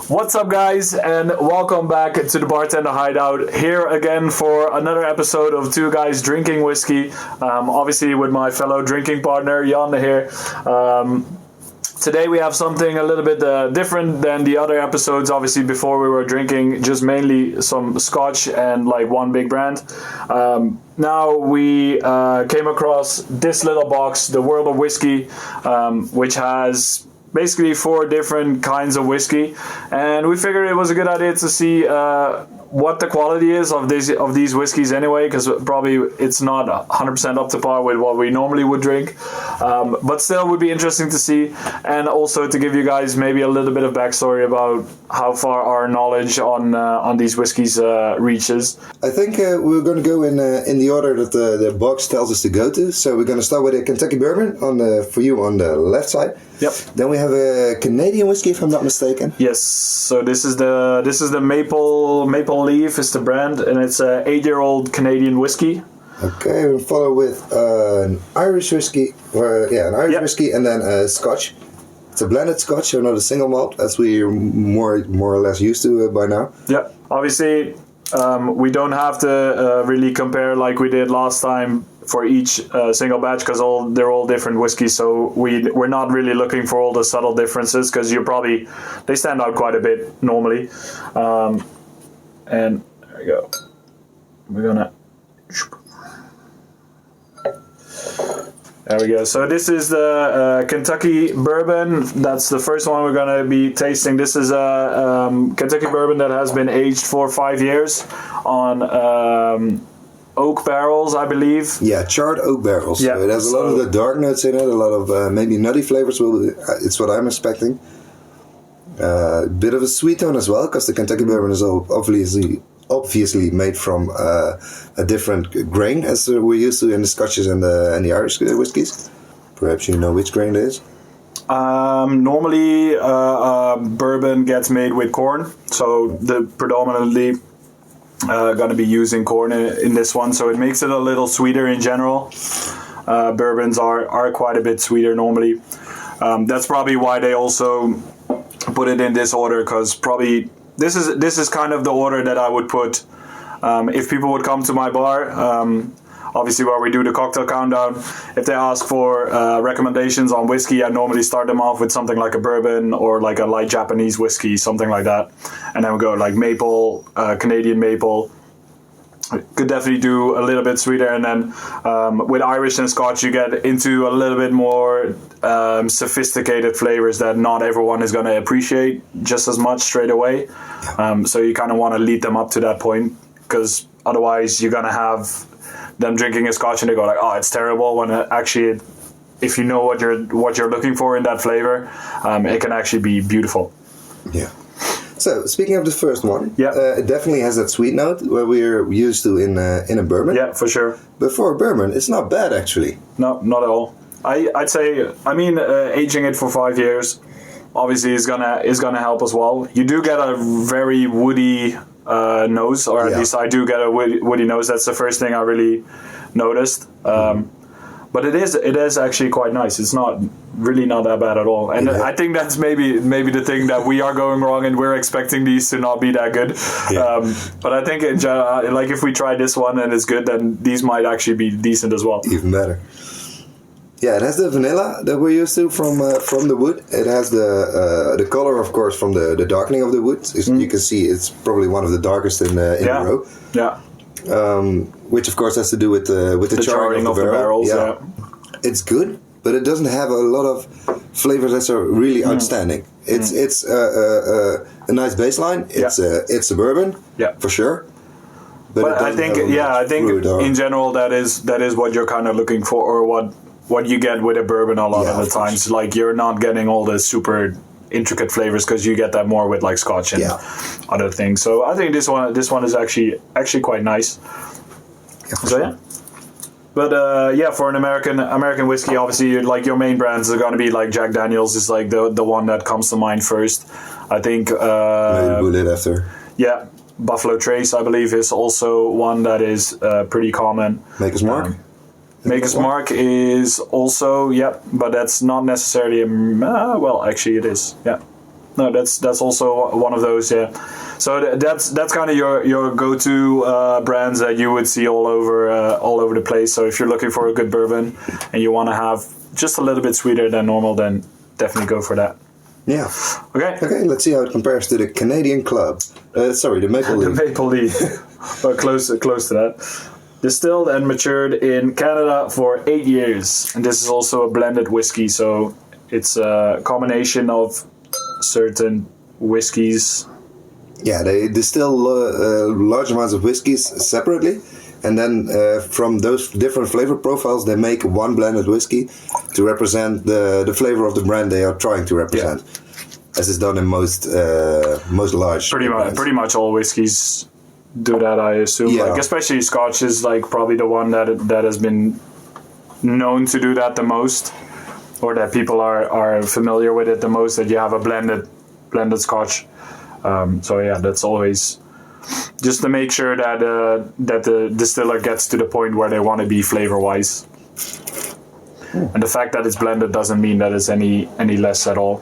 What's up, guys, and welcome back to the Bartender Hideout. Here again for another episode of Two Guys Drinking Whiskey. Obviously with my fellow drinking partner, Jan here. Today we have something a little bit different than the other episodes. Obviously before we were drinking just mainly some scotch and like one big brand. Now we came across this little box, the World of Whiskey, which has basically 4 different kinds of whiskey, and we figured it was a good idea to see what the quality is of these whiskeys anyway, because probably it's not 100% up to par with what we normally would drink, but still would be interesting to see, and also to give you guys maybe a little bit of backstory about how far our knowledge on these whiskeys reaches. I think we're going to go in the order that the box tells us to go to. So we're going to start with a Kentucky bourbon for you on the left side. Yep. Then we have a Canadian whiskey, if I'm not mistaken. Yes. So this is the Maple Leaf is the brand, and it's a 8-year-old Canadian whiskey. Okay, we'll follow with an Irish whiskey, whiskey, and then Scotch. It's a blended Scotch, so not a single malt, as we're more or less used to by now. Yeah. Obviously, we don't have to really compare like we did last time for each single batch, because they're all different whiskeys, so we're not really looking for all the subtle differences, because they stand out quite a bit normally. And there we go. We're gonna. There we go. So this is the Kentucky bourbon. That's the first one we're gonna be tasting. This is a Kentucky bourbon that has been aged for 5 years on oak barrels, I believe. Yeah, charred oak barrels. Yeah, so it has a lot of the dark notes in it, a lot of maybe nutty flavors. It's what I'm expecting. A bit of a sweet tone as well, because the Kentucky bourbon is obviously made from a different grain as we're used to in the Scotches and the Irish whiskies. Perhaps you know which grain it is. Normally, bourbon gets made with corn, so the predominantly going to be using corn in this one, so it makes it a little sweeter in general. Bourbons are quite a bit sweeter normally. That's probably why they also put it in this order, because probably this is kind of the order that I would put if people would come to my bar. Obviously, where we do the cocktail countdown, if they ask for recommendations on whiskey, I normally start them off with something like a bourbon or like a light Japanese whiskey, something like that. And then we go like maple, Canadian maple. Could definitely do a little bit sweeter. And then with Irish and Scotch, you get into a little bit more sophisticated flavors that not everyone is going to appreciate just as much straight away. So you kind of want to lead them up to that point, because otherwise you're going to have them drinking a Scotch and they go like, oh, it's terrible, when actually, if you know what you're looking for in that flavor, it can actually be beautiful. Yeah. So speaking of the first one, yeah, it definitely has that sweet note where we're used to in a bourbon. Yeah, for sure. But for a bourbon, it's not bad actually. No, not at all. I'd say, aging it for 5 years obviously is gonna help as well. You do get a very woody nose, or at least I do get a woody nose. That's the first thing I really noticed. But it is actually quite nice. It's not that bad at all. And I think that's maybe the thing that we are going wrong, and we're expecting these to not be that good. Yeah. But I think in general, like if we try this one and it's good, then these might actually be decent as well. Even better. Yeah, it has the vanilla that we're used to from the wood. It has the color, of course, from the darkening of the wood. You can see it's probably one of the darkest in the row. Yeah. Which of course has to do with the charring of the barrels. Yeah. It's good, but it doesn't have a lot of flavors that are really outstanding. It's a nice baseline. It's a bourbon, for sure. But I think in general that is what you're kind of looking for, or what you get with a bourbon a lot of the times. Like, you're not getting all the super intricate flavors, because you get that more with like Scotch and other things. So I think this one is actually quite nice. Yeah, sure. But for an American whiskey, obviously like your main brands are going to be like Jack Daniel's is like the one that comes to mind first. I think maybe Bullet after. Yeah, Buffalo Trace, I believe, is also one that is pretty common. Maker's Mark. Maker's Mark is also, but that's not necessarily actually it is. Yeah. no, that's also one of those. Yeah, so that's kind of your go-to brands that you would see all over the place. So if you're looking for a good bourbon and you want to have just a little bit sweeter than normal, then definitely go for that. Yeah. Okay. Okay, let's see how it compares to the Canadian Club. Sorry, the Maple Leaf. The Maple Leaf. Well, close to that. Distilled and matured in Canada for 8 years. And this is also a blended whiskey, so it's a combination of certain whiskies. Yeah, they distill large amounts of whiskeys separately. And then from those different flavor profiles, they make one blended whiskey to represent the flavor of the brand they are trying to represent. Yeah. As is done in most large brands. Pretty much all whiskeys do that, I assume. Yeah. Like, especially Scotch is like probably the one that has been known to do that the most, or that people are familiar with it the most. That you have a blended Scotch. So yeah, that's always just to make sure that the distiller gets to the point where they want to be flavor wise. And the fact that it's blended doesn't mean that it's any less at all.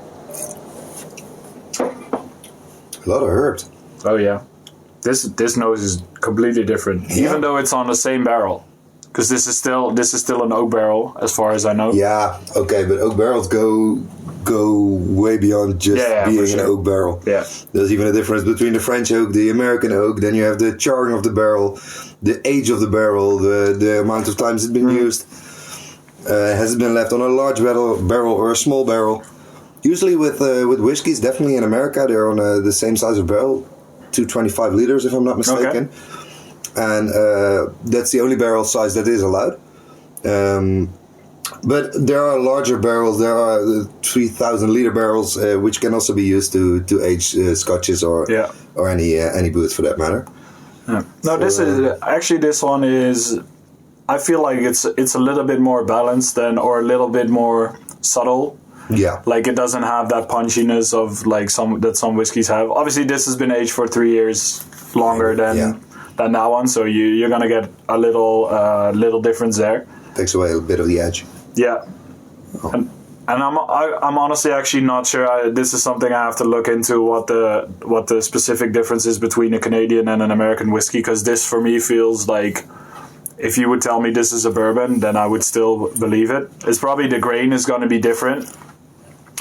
A lot of herbs. Oh yeah. This nose is completely different, even though it's on the same barrel, because this is still an oak barrel as far as I know. Yeah, okay, but oak barrels go way beyond just being an oak barrel. Yeah, there's even a difference between the French oak, the American oak. Then you have the charring of the barrel, the age of the barrel, the amount of times it's been used. Has it been left on a large barrel or a small barrel? Usually with whiskeys, definitely in America, they're on the same size of barrel. 225 liters, if I'm not mistaken. Okay. And that's the only barrel size that is allowed. But there are larger barrels. There are 3,000 liter barrels, which can also be used to age scotches or any booze for that matter. Yeah. No, so, this one is. I feel like it's a little bit more balanced or a little bit more subtle. Yeah, like it doesn't have that punchiness of like some whiskeys have. Obviously, this has been aged for 3 years longer than that one, so you're gonna get a little difference there. Takes away a bit of the edge. Yeah, and I'm honestly actually not sure. This is something I have to look into what the specific difference is between a Canadian and an American whiskey, because this for me feels like. If you would tell me this is a bourbon, then I would still believe it. It's probably the grain is going to be different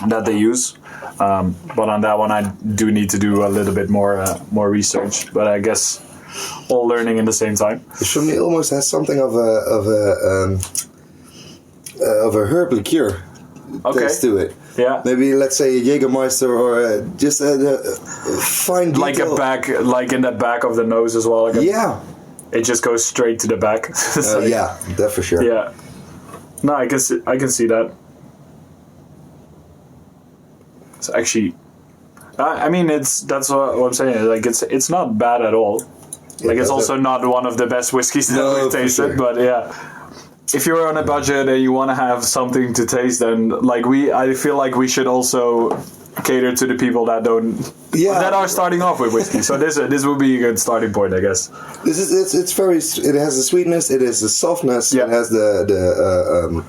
that they use, but on that one I do need to do a little bit more research. But I guess all learning in the same time. For me, it almost has something of a herb liqueur taste to it. Yeah, maybe let's say a Jägermeister or just a fine detail. like in the back of the nose as well. It just goes straight to the back. Yeah, that for sure. Yeah, no, I can see that. It's actually, I mean, that's what I'm saying. Like it's not bad at all. Like it's also not one of the best whiskeys that we've tasted, but yeah. If you're on a budget and you want to have something to taste, then I feel like we should also cater to the people that are starting off with whiskey. So this would be a good starting point, I guess. It has a sweetness, it has a softness, it has the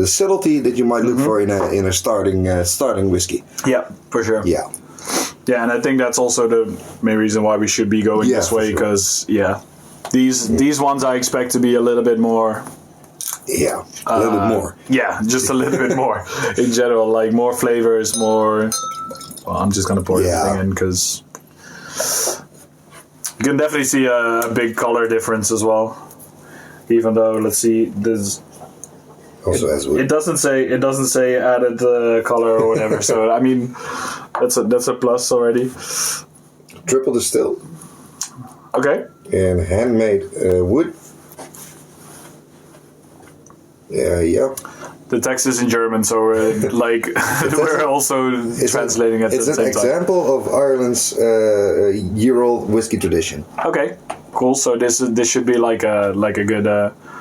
subtlety that you might look for in a starting whiskey. Yeah, for sure. Yeah. Yeah, and I think that's also the main reason why we should be going this way, because these ones I expect to be a little bit more. Yeah, a little bit more. Yeah, just a little bit more in general. Like more flavors, more. Well, I'm just gonna pour everything in because you can definitely see a big color difference as well. Even though, let's see, there's. Also has wood. It doesn't say added color or whatever. So I mean, that's a plus already. Triple distilled. Okay. And handmade wood. Yeah. The text is in German, so we're also translating it at the same time. It's an example of Ireland's year-old whiskey tradition. Okay, cool. So this should be like a good.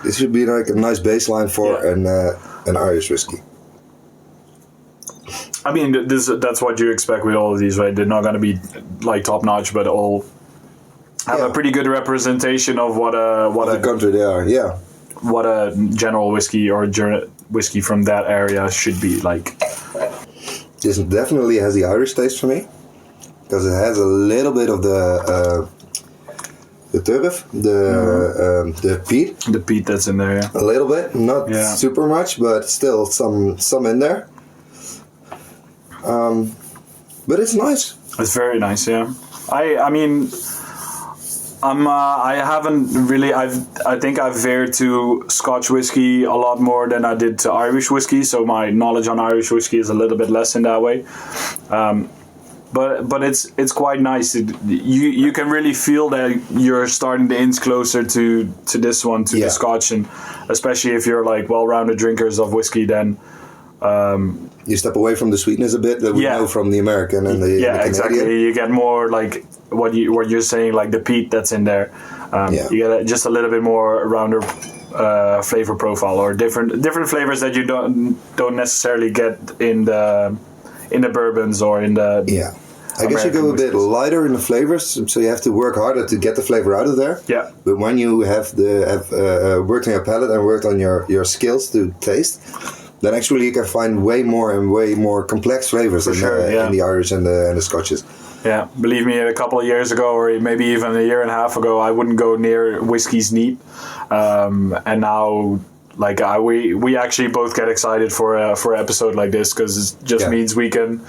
This should be like a nice baseline for an Irish whiskey. I mean, that's what you expect with all of these, right? They're not going to be like top notch, but all have a pretty good representation of what the country they are. Yeah. What a general whiskey or whiskey from that area should be like. This definitely has the Irish taste for me, because it has a little bit of the turf, the peat. The peat that's in there, yeah. A little bit, not super much, but still some in there. But it's nice. It's very nice, yeah. I mean, I haven't really. I think I've veered to Scotch whiskey a lot more than I did to Irish whiskey. So my knowledge on Irish whiskey is a little bit less in that way. But it's quite nice. You can really feel that you're starting to inch closer to this one, to the Scotch, and especially if you're like well-rounded drinkers of whiskey, then. You step away from the sweetness a bit that we know from the American and the Canadian. Exactly. You get more like what you're saying, like the peat that's in there. You get just a little bit more rounder flavor profile, or different flavors that you don't necessarily get in the bourbons or in the I guess you go a bit lighter in the flavors, so you have to work harder to get the flavor out of there. Yeah. But when you have worked on your palate and worked on your skills to taste, then actually you can find way more complex flavors in the Irish and the Scotches. Yeah, believe me, a couple of years ago, or maybe even a year and a half ago, I wouldn't go near whiskey's neat. And now, like we actually both get excited for an episode like this, because it just means we can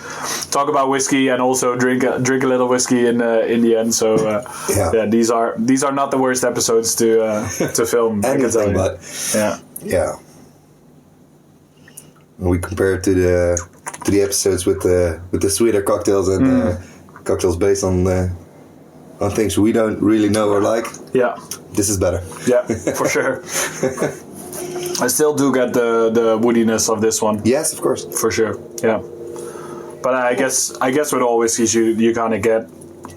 talk about whiskey and also drink a little whiskey in the end. So these are not the worst episodes to film. Anything but yeah. We compare it to the episodes with the sweeter cocktails and cocktails based on things we don't really know or like. Yeah, this is better. Yeah, for sure. I still do get the woodiness of this one. Yes, of course, for sure. Yeah, but I guess with all whiskeys you kind of get.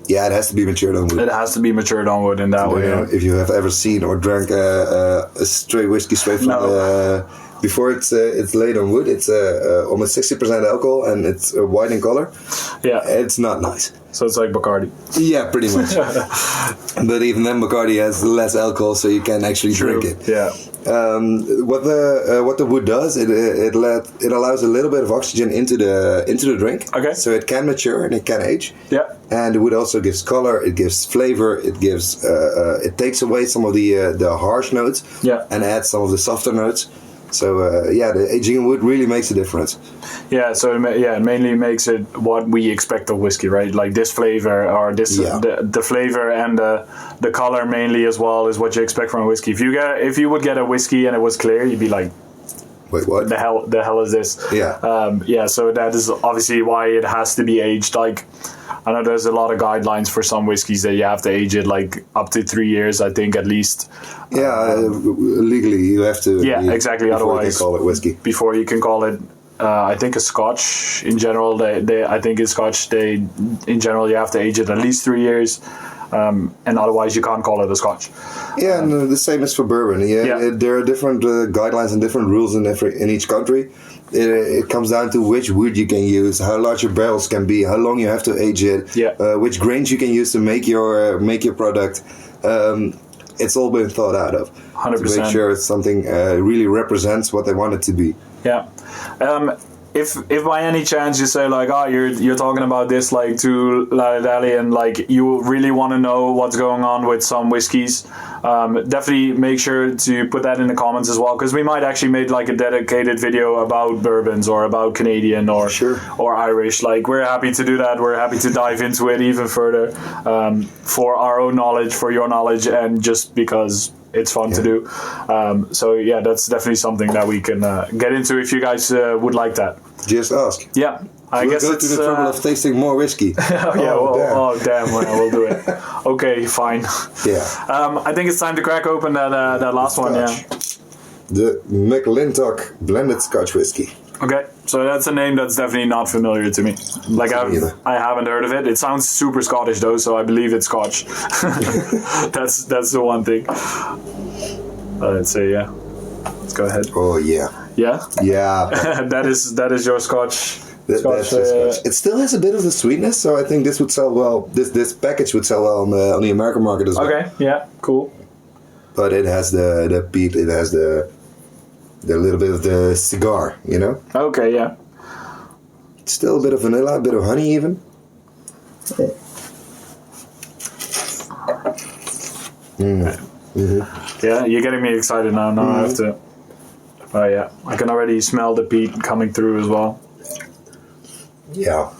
Yeah, it has to be matured on wood. It has to be matured on wood in that way. If you have ever seen or drank a straight whiskey straight from before it's laid on wood, it's almost 60% alcohol and it's white in color. Yeah, it's not nice. So it's like Bacardi. Yeah, pretty much. But even then, Bacardi has less alcohol, so you can actually drink it. Yeah. What the wood does, it allows a little bit of oxygen into the drink. Okay. So it can mature and it can age. Yeah. And the wood also gives color. It gives flavor. It gives it takes away some of the harsh notes. Yeah. And adds some of the softer notes. So the aging in wood really makes a difference. Yeah, so it mainly makes it what we expect of whiskey, right? Like this flavor or this the flavor and the color mainly as well is what you expect from a whiskey. If you would get a whiskey and it was clear, you'd be like, wait, what? The hell is this? Yeah. So that is obviously why it has to be aged. Like, I know there's a lot of guidelines for some whiskeys that you have to age it like up to 3 years, I think, at least. Yeah, legally you have to. Yeah, exactly. Otherwise, you can call it whiskey. Before you can call it, I think a Scotch in general. I think in Scotch, in general you have to age it at least 3 years. And otherwise you can't call it a Scotch. Yeah, and the same is for bourbon. There are different guidelines and different rules in each country. It comes down to which wood you can use, how large your barrels can be, how long you have to age it, which grains you can use to make your product. It's all been thought out of 100%. To make sure it's something really represents what they want it to be. Yeah. If by any chance you say like, you're talking about this like to Lally and like you really want to know what's going on with some whiskeys, definitely make sure to put that in the comments as well, because we might actually make like a dedicated video about bourbons or about Canadian or Irish. Like, we're happy to do that. We're happy to dive into it even further for our own knowledge, for your knowledge, and just because it's fun to do. So that's definitely something that we can get into if you guys would like that. Just ask. Yeah. I guess go to the trouble of tasting more whiskey. Damn, we'll do it. Okay, fine. Yeah. I think it's time to crack open that last one. Yeah. The McLintock blended Scotch whiskey. Okay, so that's a name that's definitely not familiar to me. Like I haven't heard of it. It sounds super Scottish though, so I believe it's Scotch. That's the one thing. Let's say Let's go ahead. Oh yeah. Yeah. Yeah. that is your Scotch. That's Scotch. It still has a bit of the sweetness, so I think this would sell well. This package would sell well on the American market as well. Okay. Yeah. Cool. But it has the peat. It has the little bit of the cigar, you know? Okay, yeah. Still a bit of vanilla, a bit of honey even. Yeah, you're getting me excited now. Now I have to. Oh yeah, I can already smell the peat coming through as well. Yeah.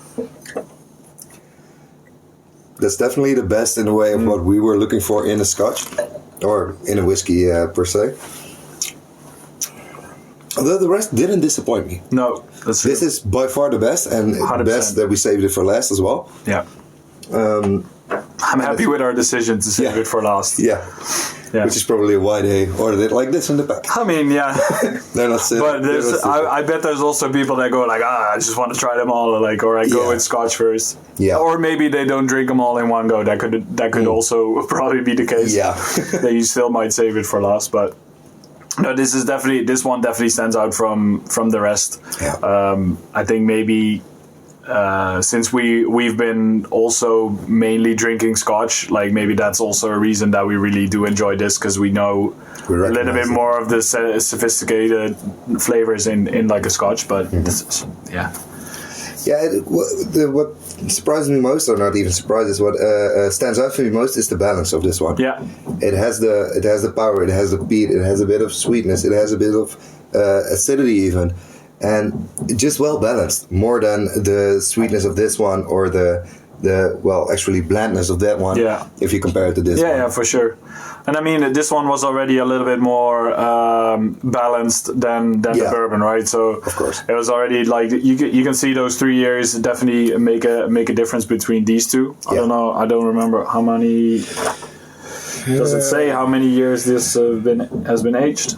That's definitely the best in a way of what we were looking for in a scotch. Or in a whiskey per se. Although the rest didn't disappoint me. No, that's true. This is by far the best, and 100%. best that we saved it for last as well. Yeah. I'm happy with our decision to save it for last. Yeah. Yeah. Which is probably why they ordered it like this in the back. I mean, yeah. They're not sitting. But I bet there's also people that go like, I just want to try them all, like, or I go with Scotch first. Yeah. Or maybe they don't drink them all in one go. That could also probably be the case. Yeah. That you still might save it for last, but no, this one definitely stands out from the rest. Yeah. I think maybe since we've been also mainly drinking Scotch, like maybe that's also a reason that we really do enjoy this, because we know a little bit more of the sophisticated flavors in like a Scotch. But this is, what surprised me most, or not even surprised, is what stands out for me most is the balance of this one. Yeah, it has the power, it has the peat, it has a bit of sweetness, it has a bit of acidity even, and just well balanced. More than the sweetness of this one or the actually blandness of that one. Yeah, if you compare it to this one. Yeah, for sure. And I mean, this one was already a little bit more balanced than the bourbon, right? So of course, it was already like you can see those 3 years definitely make a difference between these two. I don't know. I don't remember how many. Does it say how many years this has been aged?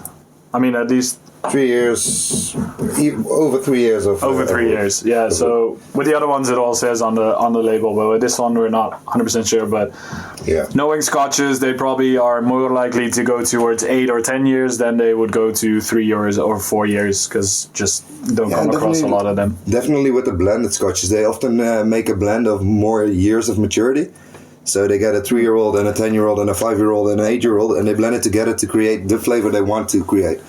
I mean, at least 3 years, over 3 years of over 3 years. Yeah. So with the other ones, it all says on the label, but with this one, we're not 100% sure. But knowing Scotches, they probably are more likely to go towards 8 or 10 years than they would go to 3 years or 4 years, because just don't come across a lot of them. Definitely with the blended Scotches, they often make a blend of more years of maturity. So they get a 3-year-old and a 10-year-old and a 5-year-old and an 8-year-old, and they blend it together to create the flavor they want to create.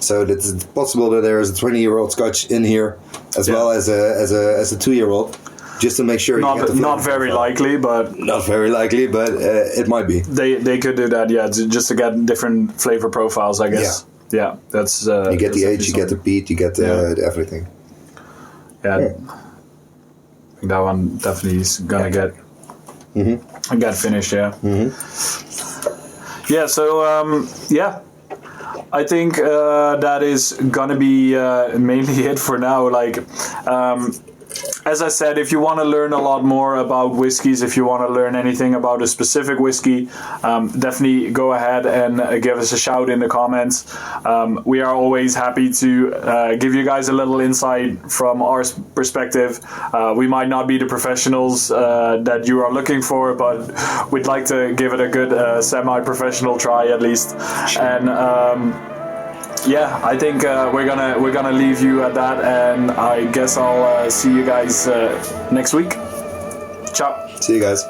So it's possible that there is a 20-year-old Scotch in here, as well as a 2-year-old, just to make sure. Not very likely, but it might be. They could do that, just to get different flavor profiles, I guess. Yeah, that's. You get the age, you get the peat, you get everything. Yeah, I think that one definitely is gonna get finished. Yeah. Yeah. So I think that is gonna be mainly it for now. Like, as I said, if you want to learn a lot more about whiskeys, if you want to learn anything about a specific whiskey, definitely go ahead and give us a shout in the comments. We are always happy to give you guys a little insight from our perspective. We might not be the professionals that you are looking for, but we'd like to give it a good semi-professional try at least. And I think we're gonna leave you at that, and I guess I'll see you guys next week. Ciao. See you guys.